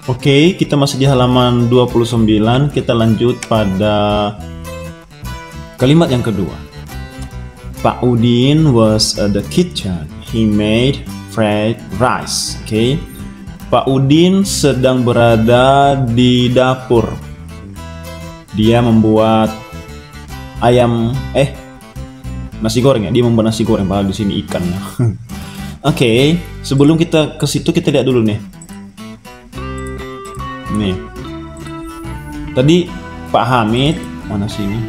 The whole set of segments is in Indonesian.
Oke, kita masih di halaman 29. Kita lanjut pada kalimat yang kedua. Pak Udin was at the kitchen. He made fried rice. Oke. Pak Udin sedang berada di dapur. Dia membuat nasi goreng ya. Dia membuat nasi goreng, padahal di sini ikan. Oke, sebelum kita ke situ kita lihat dulu nih. Nih. Tadi Pak Hamid mana sini?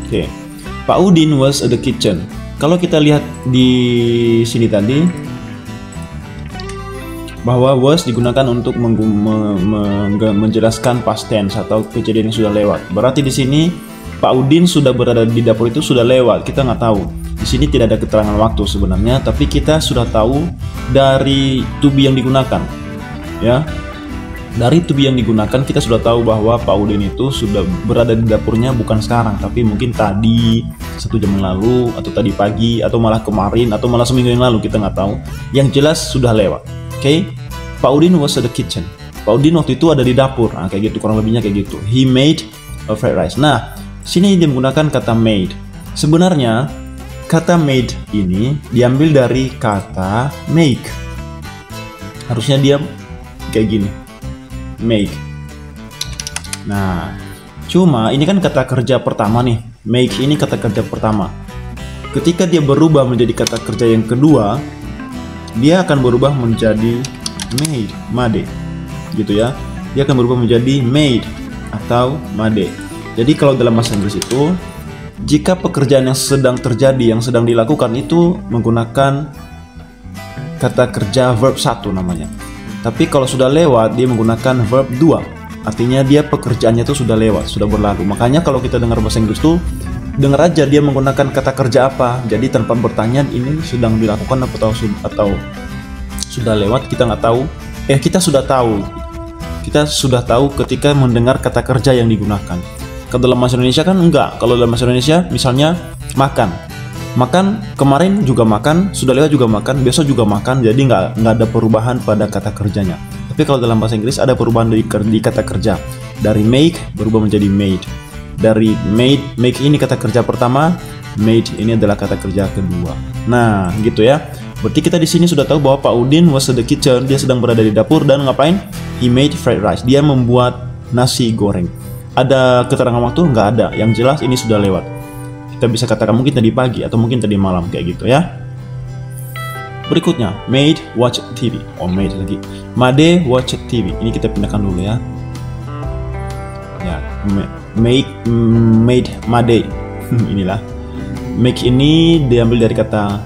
Oke. Pak Udin was at the kitchen. Kalau kita lihat di sini tadi bahwa was digunakan untuk menjelaskan past tense atau kejadian yang sudah lewat. Berarti di sini Pak Udin sudah berada di dapur itu sudah lewat. Kita nggak tahu. Di sini tidak ada keterangan waktu sebenarnya, tapi kita sudah tahu dari to be yang digunakan. Ya. Dari to be yang digunakan kita sudah tahu bahwa Pak Udin itu sudah berada di dapurnya bukan sekarang, tapi mungkin tadi 1 jam yang lalu, atau tadi pagi, atau malah kemarin, atau malah seminggu yang lalu, kita nggak tahu. Yang jelas sudah lewat. Oke, Pak Udin was at the kitchen. Pak Udin waktu itu ada di dapur. Nah, kayak gitu, kurang lebihnya kayak gitu. He made a fried rice. Nah, sini dia menggunakan kata made. Sebenarnya kata made ini diambil dari kata make. Harusnya dia kayak gini. Make. Nah, cuma ini kan kata kerja pertama nih. Make ini kata kerja pertama. Ketika dia berubah menjadi kata kerja yang kedua, dia akan berubah menjadi made, gitu ya. Dia akan berubah menjadi made atau made. Jadi kalau dalam bahasa Inggris itu, jika pekerjaan yang sedang terjadi, yang sedang dilakukan itu menggunakan kata kerja verb 1 namanya. Tapi kalau sudah lewat, dia menggunakan verb 2. Artinya dia pekerjaannya itu sudah lewat, sudah berlalu. Makanya kalau kita dengar bahasa Inggris tuh, dengar aja dia menggunakan kata kerja apa. Jadi tanpa bertanya ini sedang dilakukan atau sudah lewat, kita nggak tahu. Kita sudah tahu. Kita sudah tahu ketika mendengar kata kerja yang digunakan. Kalau dalam bahasa Indonesia kan enggak. Kalau dalam bahasa Indonesia misalnya makan. Makan kemarin juga makan, sudah lewat juga makan, besok juga makan. Jadi nggak ada perubahan pada kata kerjanya. Tapi kalau dalam bahasa Inggris ada perubahan di kata kerja. Dari make berubah menjadi made. Dari make ini kata kerja pertama, made ini adalah kata kerja kedua. Nah, gitu ya. Berarti kita di sini sudah tahu bahwa Pak Udin was at the kitchen. Dia sedang berada di dapur dan ngapain? He made fried rice. Dia membuat nasi goreng. Ada keterangan waktu? Nggak ada. Yang jelas ini sudah lewat. Kita bisa katakan mungkin tadi pagi atau mungkin tadi malam kayak gitu ya. Berikutnya, made watch TV. Made lagi. Made watch TV. Ini kita pindahkan dulu ya. Ya, made Made. Inilah. Make ini diambil dari kata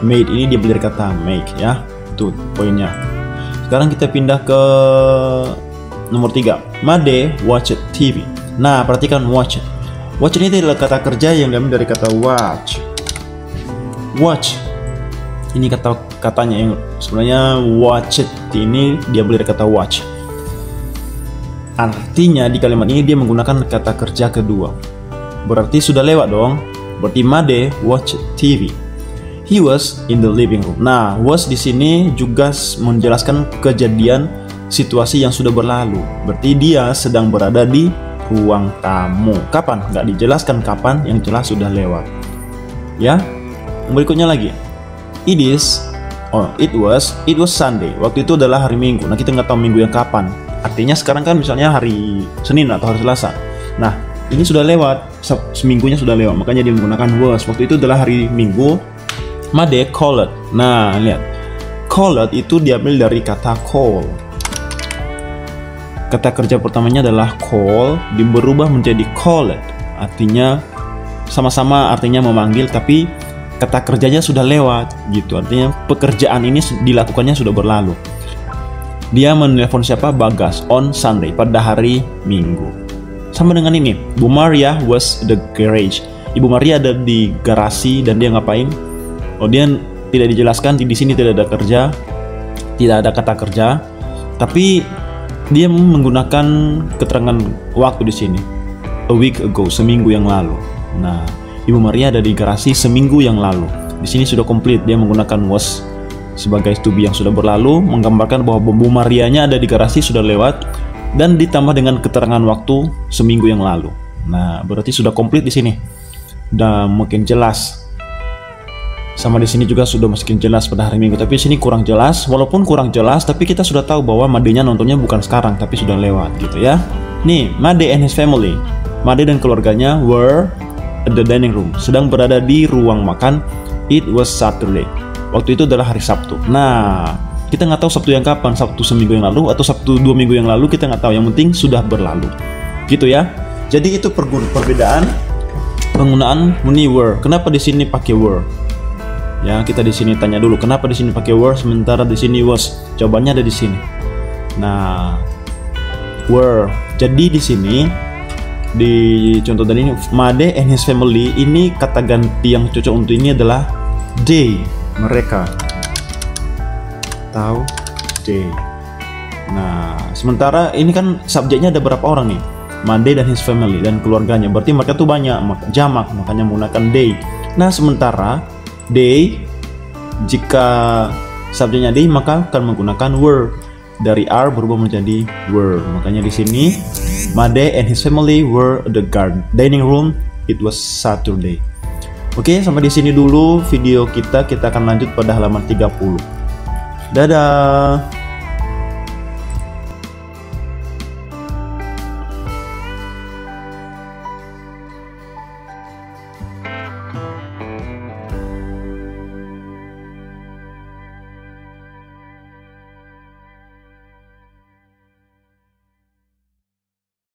made, ini diambil dari kata make ya. Itu poinnya. Sekarang kita pindah ke nomor 3. Made watch TV. Nah, perhatikan watch. Watch ini adalah kata kerja yang diambil dari kata watch. Watch. Ini katanya yang sebenarnya watch ini diambil dari kata watch. Artinya di kalimat ini dia menggunakan kata kerja kedua. Berarti sudah lewat dong. Berarti Made watch TV. He was in the living room. Nah, was di sini juga menjelaskan kejadian situasi yang sudah berlalu. Berarti dia sedang berada di ruang tamu. Kapan? Nggak dijelaskan kapan, yang jelas sudah lewat. Ya. Berikutnya lagi. It was Sunday. Waktu itu adalah hari Minggu. Nah, kita nggak tahu minggu yang kapan. Artinya sekarang kan misalnya hari Senin atau hari Selasa. Nah, ini sudah lewat. Seminggunya sudah lewat. Makanya dia menggunakan was. Waktu itu adalah hari Minggu. Made called. Nah, lihat. Called itu diambil dari kata call. Kata kerja pertamanya adalah call, berubah menjadi called. Artinya sama-sama artinya memanggil, tapi kata kerjanya sudah lewat gitu. Artinya pekerjaan ini dilakukannya sudah berlalu. Dia menelpon siapa? Bagas on Sunday, pada hari Minggu. Sama dengan ini, Bu Maria was the garage. Ibu Maria ada di garasi dan dia ngapain? Dia tidak dijelaskan, di sini tidak ada kerja, tidak ada kata kerja, tapi dia menggunakan keterangan waktu di sini. A week ago, seminggu yang lalu. Nah, Ibu Maria ada di garasi seminggu yang lalu. Di sini sudah komplit, dia menggunakan was sebagai to be yang sudah berlalu, menggambarkan bahwa bom Marianya ada di garasi sudah lewat, dan ditambah dengan keterangan waktu seminggu yang lalu. Nah, berarti sudah komplit di sini. Udah makin jelas. Sama di sini juga sudah makin jelas pada hari Minggu, tapi sini kurang jelas. Walaupun kurang jelas, tapi kita sudah tahu bahwa Made-nya nontonnya bukan sekarang, tapi sudah lewat gitu ya. Nih, Made and his family. Made dan keluarganya were at the dining room, sedang berada di ruang makan. It was Saturday. Waktu itu adalah hari Sabtu. Nah, kita nggak tahu Sabtu yang kapan, Sabtu seminggu yang lalu atau Sabtu 2 minggu yang lalu, kita nggak tahu. Yang penting sudah berlalu. Gitu ya. Jadi itu perbedaan penggunaan muni were. Kenapa di sini pakai were? Ya, kita di sini tanya dulu kenapa di sini pakai were sementara di sini was. Jawabannya ada di sini. Nah, were. Jadi di sini di contoh tadi ini Made and his family, ini kata ganti yang cocok untuk ini adalah they, mereka. Tahu they. Nah, sementara ini kan subjeknya ada berapa orang nih? Made dan his family dan keluarganya. Berarti mereka tuh banyak, jamak, makanya menggunakan they. Nah, sementara they, jika subjeknya they maka akan menggunakan were. Dari are berubah menjadi were. Makanya di sini Made and his family were at the dining room. It was Saturday. Oke, sampai di sini dulu video kita. Kita akan lanjut pada halaman 30. Dadah.